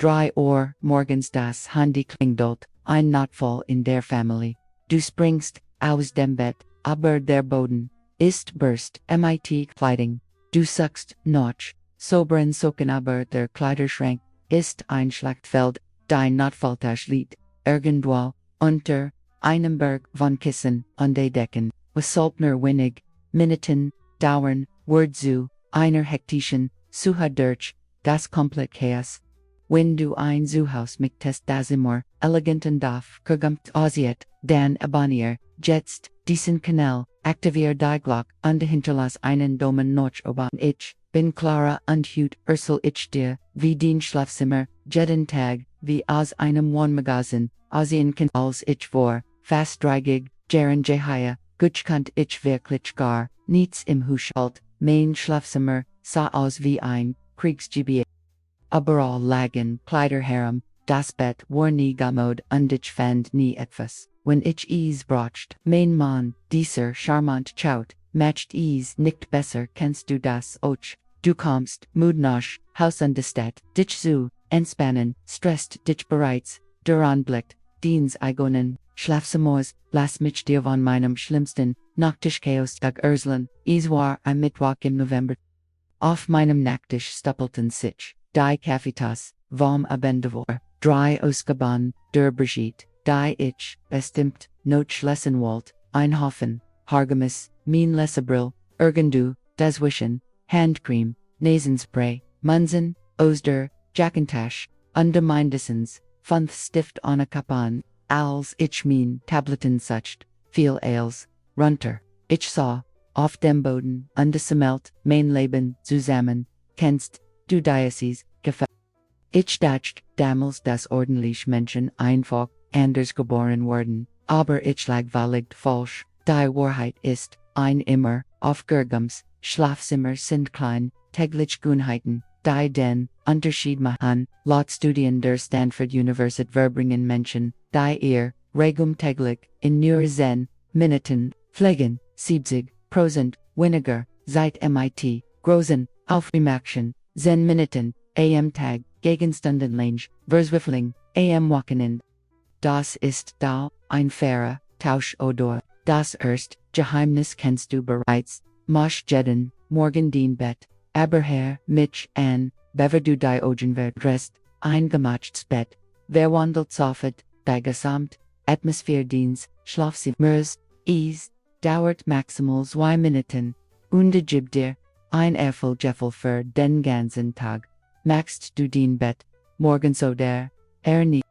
Or, morgens das Handy klingelt, ein Notfall in der Familie. Du springst aus dem Bett, aber der Boden ist burst, mit Kleidung. Du suchst nach soberen Socken, aber der Kleiderschrank ist ein Schlachtfeld. Dein Notfalltasch liegt irgendwo unter einem Berg von Kissen an den Decken. Was soltner wenig Minuten dauern, wird zu einer hektischen Suche durch das komplette Chaos. Wenn du ein Zuhause mietest, das immer elegant und aufgeräumt aussieht, dann abonnier jetzt diesen Kanal, aktivier die Glocke und hinterlass einen Daumen nach oben. Ich bin Clara und heute erzähl ich dir, wie dein Schlafzimmer jeden Tag wie aus einem Wohnmagazin aussehen kann. Als ich vor fast 30 Jahren gehe, kann ich wirklich gar nichts im Haushalt. Mein Schlafzimmer sah aus wie ein Kriegsgebiet. Überall lagen Kleider herum, das Bett war nie gemauert und ich fand nie etwas. Wenn ich es brauchte, mein Mann, dieser charmant Chaot, macht es nicht besser. Kennst du das auch? Du kommst müde nach Haus und Stadt, dich zu entspannen, stresst dich bereits, der Anblick deines eigenen Schlafzimmers lass mich dir von meinem schlimmsten Nachttischchaos-Tag erzählen. Es war ein Mittwoch im November. Auf meinem Nachttisch stapelten sich die Kaffeetasse vom Abend davor, 3 Ausgaben der Verriet, die ich bestimmt noch lesen wollte, ein Haufen Hargemis, mein Lesebrill, irgendwo dazwischen, Handcreme, Nasenspray, Munsen, aus der Jackentasche, und mindestens 5 Stift ohne Kapan, als ich mein Tabletten sucht, viel Ales, runter. Ich sah auf dem Boden ungesammelt mein Leben zusammen. Kennst du dieses Gefühl? Ich dachte damals, dass ordentlich Menschen einfach anders geboren wurden, aber ich lag völlig falsch. Die Wahrheit ist, ein immer aufgeräumtes Schlafzimmer sind klein, tägliche Gewohnheiten, die den Unterschied machen. Laut Studien der Stanford University verbringen Menschen, die ihr Regum täglich in nur 10 Minuten pflegen, 70% weniger seit MIT, großen Aufmerksamkeit, 10 Minuten am Tag, Gegenstundenlange, Verzweiflung, am Wochenende. Das ist da ein fairer Tausch oder das Geheimnis kennst du bereits, mach jeden Morgen dein Bett, aber Herr mich an, bevor du die Augen verdrehst, ein gemachtes Bett, verwandelt sofort die gesamte Atmosphäre deines Schlafzimmers. Es dauert maximal 2 Minuten und gibt dir ein Gefühl für den ganzen Tag. Machst du dein Bett morgens oder nie?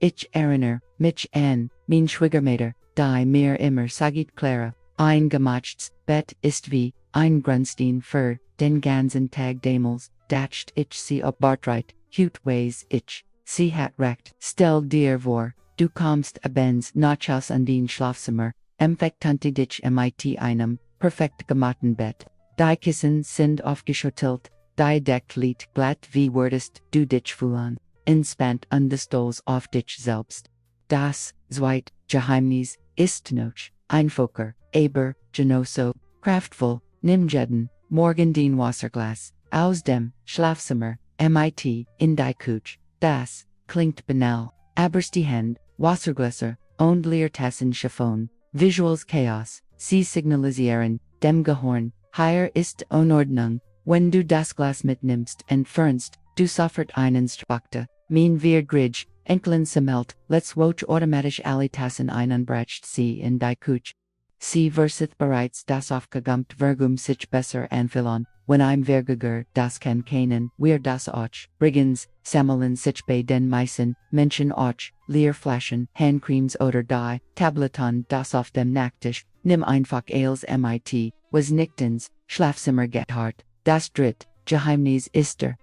Ich erinnere mich an mein Schwiegermutter, die mir immer sagt, Clara, ein gemachtes Bett ist wie ein Grundstein für den ganzen Tag. Damals dacht ich sie ob Bartreit, heute weiß ich, sie hat recht. Stell dir vor, du kommst abends nach an dein Schlafzimmer, empfängt dich mit einem perfekt gemachten Bett. Die Kissen sind aufgeschottelt, die Decke liegt glatt. Wie würdest du dich fühlen? Entspannt und stolz auf dich selbst. Das zweite Geheimnis ist noch einfacher, aber genauso kraftvoll. Nimm jeden Morgen dein Wasserglas aus dem Schlafzimmer, mit in die Küche. Das klingt banal, aber die Hand, Wassergläser und Leertassen Chiffon, Visuals Chaos, sie signalisieren dem Gehirn, hier ist Unordnung. Wenn du das Glas mitnimmst, entfernst du sofort einen Strukte. Mein Gridge, Enkeln sammelt, let's watch automatisch alle Tassen ein und bracht sie in die Küche. Sie versucht bereits das aufgeräumte Vergum sich besser anfühlen, wenn ein Vergiger das kann kennen, wir das auch. Brigands sammeln sich bei den meisten Menschen auch, Leerflaschen, Handcremes oder die Tabletten das auf dem Nachttisch, nimm einfach als mit, was nichtens, Schlafzimmer get hart. Das dritte Geheimnis ist der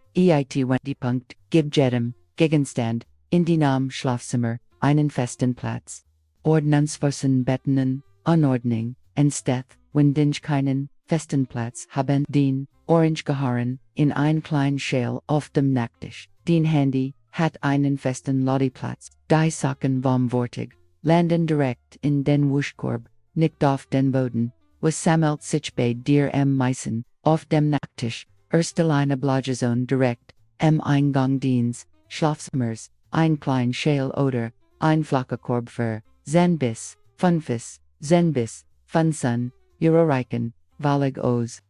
Punkt, gib jedem Gegenstand in deinem Schlafzimmer einen festen Platz. Ordnungsvossen Betten, Unordnung, entsteht, wenn dich keinen festen Platz haben. Den Orange gehauen in ein kleinen Schäl auf dem Nachttisch. Dein Handy hat einen festen Ladeplatz. Die Socken vom Vortag landen direkt in den Waschkorb, nicht auf den Boden. Was sammelt sich bei dir am meisten? Auf dem Nachttisch, erste Line Blagezone direkt am Eingang deines Schlafzimmers, ein klein Schale oder, ein flache Korb für, Zenbis, Funfis, Zenbis, Funsun, Euroriken, Valig Oz.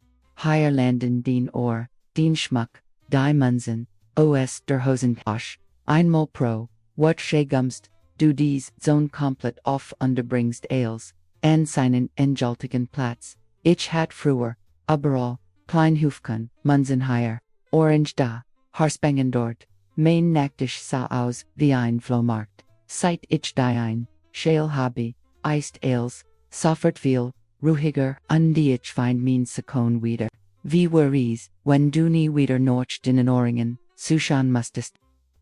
Higher landen den Ohr, den Schmuck, die Munsen, os der Hosentasche, einmal pro, wat schegumst, du dies Zone komplett auf underbringst Ales, en seinen endgültigen Platz, ich hat früher, überall, Kleinhufken, Munsen higher, Orange da, Harspengen dort, mein nacktisch sah aus wie ein Flohmarkt, seit ich die ein, Schale Hobby, Eist Ales, soffert viel, ruhiger, und die ich find mein Sakon wieder. Wie worries, wenn du nie wieder noch den Ohrringen, sushan musstest.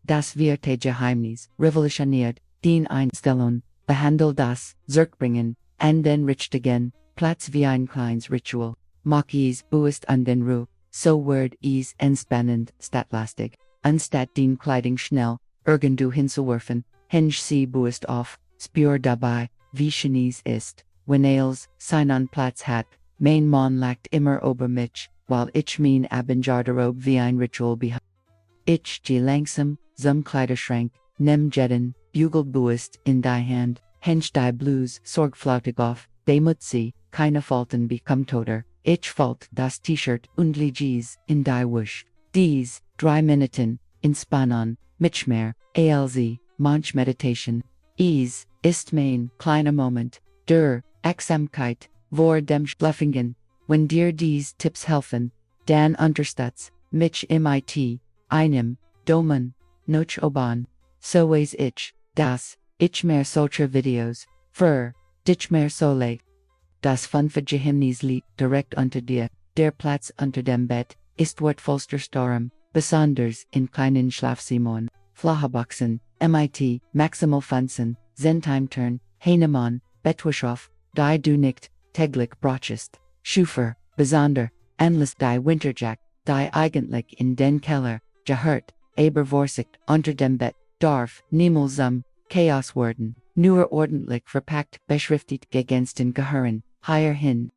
Das vierte Geheimnis, revolutioniert, den Einstellung, behandel das, zurückbringen, and then richtet again, Platz wie ein kleines Ritual. Mach is buist an den Ruhe, so word is entspannend, statlastig, anstatt den Kleidung schnell, irgendwo hinzuwerfen, hinge sie buist auf, spür dabei, wie Chinese ist, wenn sein an Platz hat, mein Mann lacht immer ober mich, while ich mein Abendgarderobe wie ein Ritual behind. Ich geh langsam, zum Kleiderschrank, nem Jetten, bugelt buist in die Hand, hinge die Blues sorgfältig auf, demut sie, keine Falten become toter, ich falt das T-Shirt und Jeans in die Wusch. Dies, 3 Minuten, in Spanon, Mitchmer, ALZ, manch Meditation. Ist mein kleiner Moment, der Achtsamkeit, vor dem Schlafingen, wenn dir dies Tipps helfen, dann unterstütz mich mit einem Domen, noch oban, so weiß ich, dass ich mehr solcher Videos, für dich mehr sole. Das fünfte Geheimnis liegt direkt unter dir, der Platz unter dem Bett, ist wird vollster Storm, besonders in kleinen Schlafzimmern, Flacherboxen, mit, maximal Funsen, Zentimturn, Heinemann, Bettwischof, die du nicht, täglich brauchst, Schufer, besonder, endless die Winterjack, die eigentlich in den Keller, gehört, aber vorsicht, unter dem Bett, darf, niemals Chaos werden, nur ordentlich verpackt, beschriftet gegensten gehören, higher hin.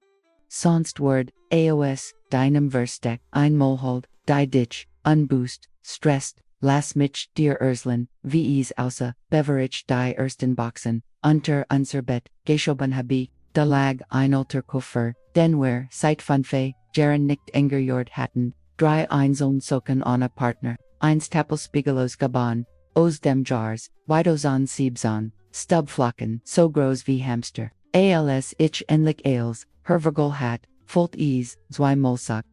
Sonst word, AOS, deinem Versteck, einmal die dich, unboost, stresst, lass mich dir erzählen, wie es außer, beverage die ersten Boxen, unter unser Bett, geschoben habe, da lag ein alter Koffer, den wir, seit Funfe, Jaren nicht engerjord hatten, 3 einzeln Socken ohne Partner, 1 Tappelspiegelos Gaban, aus dem Jars, Weidosan Siebsan, Stubflocken, so groß wie Hamster, als ich endlich Ales, Hervergol hat, Volt is, Zweimalsack.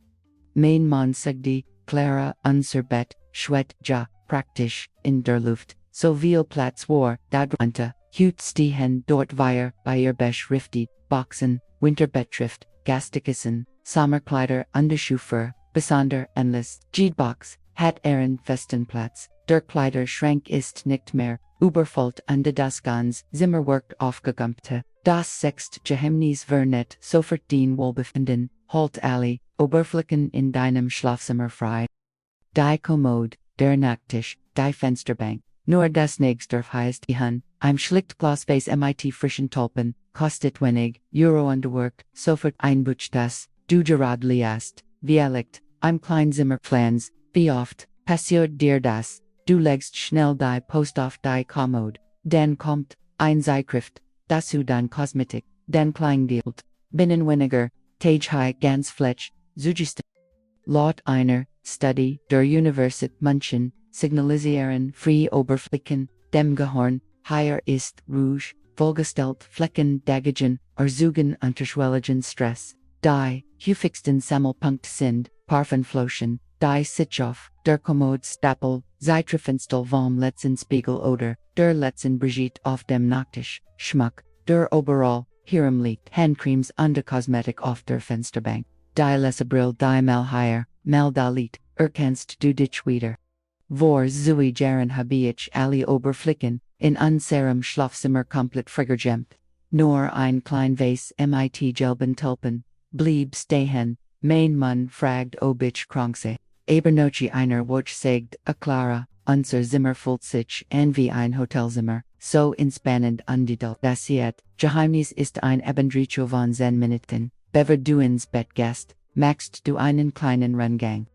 Mein Mann sagte, Clara, unser Bett, schwet ja, praktisch, in der Luft, so viel Platz war, darunter, stehen dort wir, bei ihr beschriftet, Boxen, Winterbettrift, Gastikissen, Sommerkleider, Underschufer, besonder, endless, Box, hat festen Platz, der Kleiderschrank ist nicht mehr, überfüllt und das ganz Zimmer wirkt aufgegumpte. Das sechste Geheimnis vernet sofort den Wohlbefinden, halt alle, Oberflächen in deinem Schlafzimmer frei. Die Kommode, der Nachttisch, die Fensterbank, nur das nächste heißt Ihan, ein Schlichtglasface mit frischen Tulpen, kostet wenig, Euro underworked, sofort einbucht das, du gerad liest, wie liegt, ein klein Zimmerplans, wie oft, passiert dir das, du legst schnell die Post auf die Kommode, dann kommt, ein Zeitschrift, dazu dann Kosmetik, dann Kleingeld, binnen weniger, Tage high ganz Fletch, Zugist. Laut einer, Study, der Universität München, signalisieren free Oberflächen, dem Gehirn, higher ist Rouge, vollgestellt Flecken dagegen, erzugen unterschwelligen Stress, die, häufigsten Sammelpunkt sind, Parfenfloschen, die Sitchof, der Kommodstapel, Zeitrefenstel vom letzten Spiegel oder, der letzten Brigitte auf dem Nachttisch, Schmuck, der Oberall, hierum liegt Handcremes und Kosmetik auf der Fensterbank, die Lesebrill die mal higher, mal da liegt, erkennst du dich wieder. Vor Zui Jaren habe ich alle Oberflächen, in unserem Schlafzimmer komplett frigergemt. Nur ein klein Vase mit gelben Tulpen, blieb stehen, mein Mann fragt ob ich krank sei. Aber noch einer Wort sagt, Clara, unser Zimmer fühlt sich an wie ein Hotelzimmer, so entspannend undidelt. Das Geheimnis ist ein Abendritual von 10 Minuten, bevor du ins Bett gehst, machst du einen kleinen Rundgang.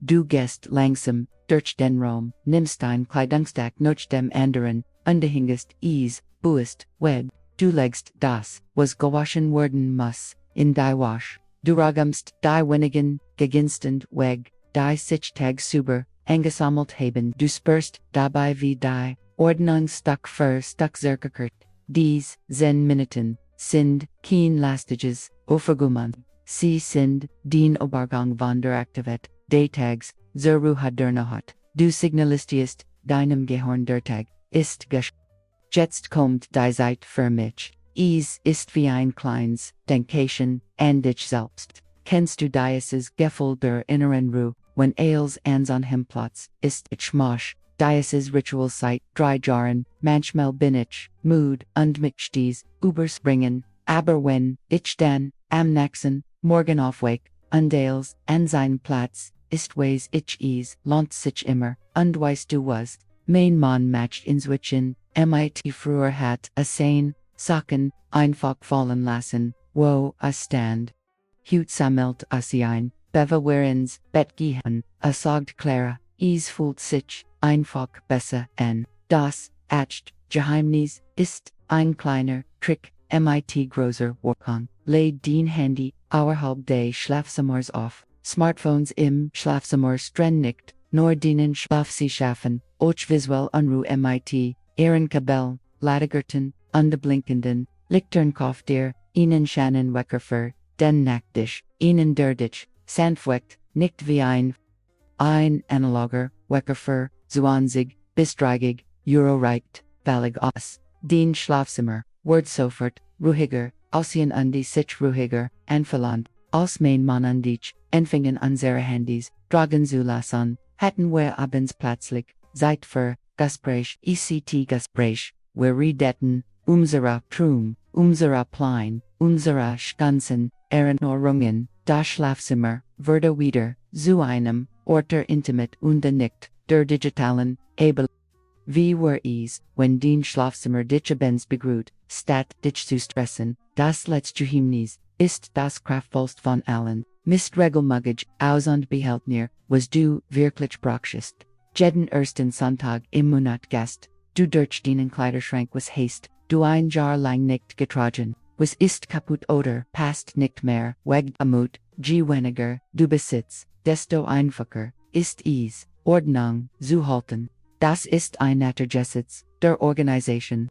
du gest langsam, durch den Raum, nimmst ein Kleidungsstück nach dem anderen, unterhingest es, buest, wed, du legst das, was gewaschen werden muss, in die Wasch, du ragumst die wenigen, gegenstand weg, die sich tag super, angesammelt haben, du spürst dabei wie die Ordnung Stück für Stück zerkekert, dies, zen Minuten, sind, kein lastiges, overgummand, sie sind, den Obergang von der Aktivität, des Tags, zur Ruhe der Nacht, du signalistest, deinem Gehirn der Tag, ist jetzt kommt die Zeit für mich, es ist wie ein kleines, Denkation, an dich selbst, kennst du dieses Gefühl der inneren Ruhe, wenn alles ans Platz ist, ich mach, dieses Ritual Zeit, 3 Jahren, manchmal bin ich, müde, und mich dies, überspringen, aber wenn, ich dann, am nächsten, morgen aufweg, und alles, an sein Platz, ist weiß ich es, lohnt sich immer, und weißt du was, mein Mann matcht inzwischen, mit früher hat, a sein, Sachen, einfach fallen lassen, wo, a stand. Hut sammelt ein, bewahrens, betgehen, a sagt Clara, es fühlt sich, einfach besser an, das, Geheimnis, ist, ein kleiner, Trick, mit großer Wirkung, lädt den Handy, außerhalb des Schlafzimmers auf, Smartphones im Schlafzimmer ständig, nur denen Schlaf sie schaffen, och visuell unruh mit, ihren Kabel, Ladigerten, blinkenden, Lichtern dir, ihnen Shannon Wecker für, den Nachttisch, ihnen der dich, sanftweckt, nicht wie ein analoger, Wecker für, 20, bis 30, Euro reicht, vallig aus, den Schlafzimmer, wird sofort, ruhiger, aussehen sich ruhiger, anverlangt, als mein Mann und ich, empfingen unsere Handys, dragen zulassen, hatten wir abends plötzlich, Zeit für, Gespräch, Gespräch, wir redeten, unserer Trum, unserer Plein, unserer ganzen, Erinnerungen, das Schlafzimmer, wurde wieder, zu einem, Ort der Intimate und nicht, der digitalen, Ebel. Wie war es, wenn den Schlafzimmer dich abends begrüht, statt dich zu stressen, das letzte Geheimnis, ist das kraftvollst von allen, Mist regelmäßig, aus und behältnir, was du wirklich brauchst. Jeden ersten Sonntag im Monat gast, du durch den Kleiderschrank was hast, du ein Jahr lang nicht getragen, was ist kaputt oder passt nicht mehr, weg amut, je weniger, du besitzt, desto einfacher, ist es, Ordnung, zu halten. Das ist ein Naturgesetz, der Organisation.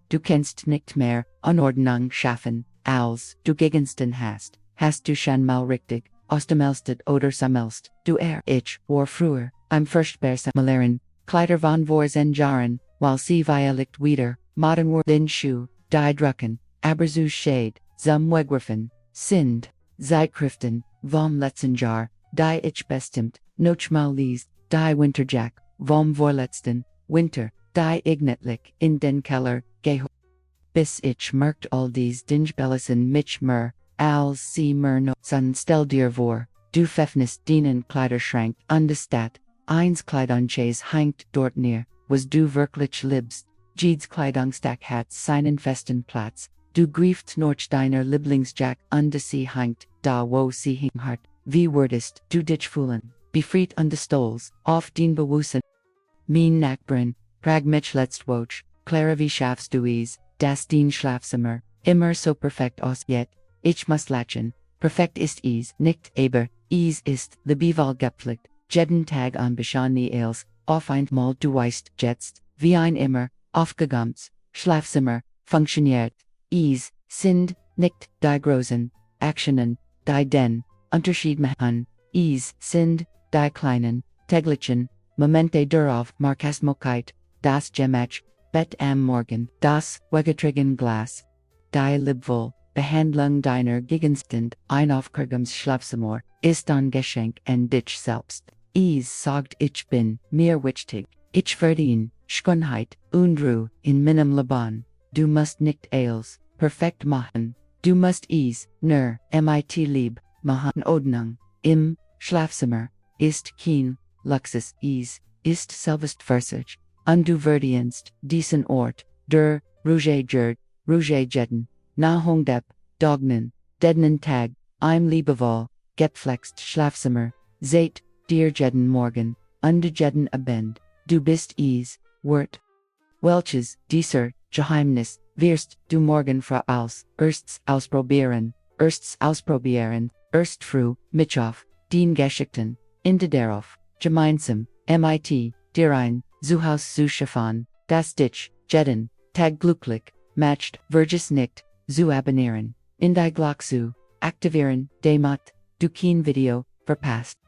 Du kannst nicht mehr, Unordnung schaffen, als du Gegenstand hast du schon mal richtig, ausgemeldet oder sammelst, du ich, war früher, am furchtbar sammeln, Kleider von vor Jahren, weil sie violet wieder, modern war den Schuh, die drucken, aber zu shade, zum wegwerfen, sind, Zeitschriften, vom letzten Jahr, die ich bestimmt, noch mal liest, die Winterjack, vom vorletzten, Winter, die ignatlich, in den Keller, bis ich merkt all dies Dingbellisen mich mer, als sie mer no stell dir vor, du pfeffnest denen Kleiderschrank an der Stadt, eins Kleidungsstück hängt dort near, was du wirklich liebst, jedes Kleidungsstück hat seinen festen Platz, du griefst noch deiner Lieblingsjack an der sie hängt, da wo sie hinhart, wie würdest du dich fühlen, befreit und stolz, auf den Bewussten. Mein Nachbarn, frag mich letztwoch, Clara wie schaffst du es, das den Schlafzimmer, immer so perfekt ausgeht, ich muss lachen, perfekt ist es, nicht aber, es ist, the Beval gepflegt, jeden Tag an Beshani als, auf einmal du weißt jetzt, wie ein immer, aufgegangens, Schlafzimmer, funktioniert, es, sind, nicht, die großen, Aktionen, die den, Unterschied machen, es, sind, die kleinen, täglichen, Momente darauf Markasmokkeit, das Gemach, Bet am Morgen, das Wegetrigen Glas, die Liebwohl, Behandlung deiner Gegenstand, ein Aufkirgums Schlafzimmer, ist ein Geschenk an dich selbst. Es sagt ich bin, mir wichtig, ich verdien, Schönheit, und Ruhe, in meinem Leben, du musst nicht alles, perfekt machen, du musst es, nur, mit lieb, machen Ordnung, im, Schlafzimmer, ist kein, Luxus, es, ist selbstverständlich. Und du verdienst, diesen Ort, der, Rouge Jeden, Nahungdep, Dognen, Dednen Tag, im Liebewohl, gepflegst Schlafzimmer, Zeit, dir jeden Morgen, und jeden Abend, du bist es, wert. Welches, dieser, Geheimnis, wirst du morgen ersts ausprobieren, erst früh, Mittwoch, den Geschichten, Ende darauf, gemeinsam, mit, dir ein, Zuhaus zu schaffen, das dich, jeden, Tag glücklich, macht, vergiss nicht, zu abonnieren, in die Glock zu aktivieren, damit du kein Video verpasst.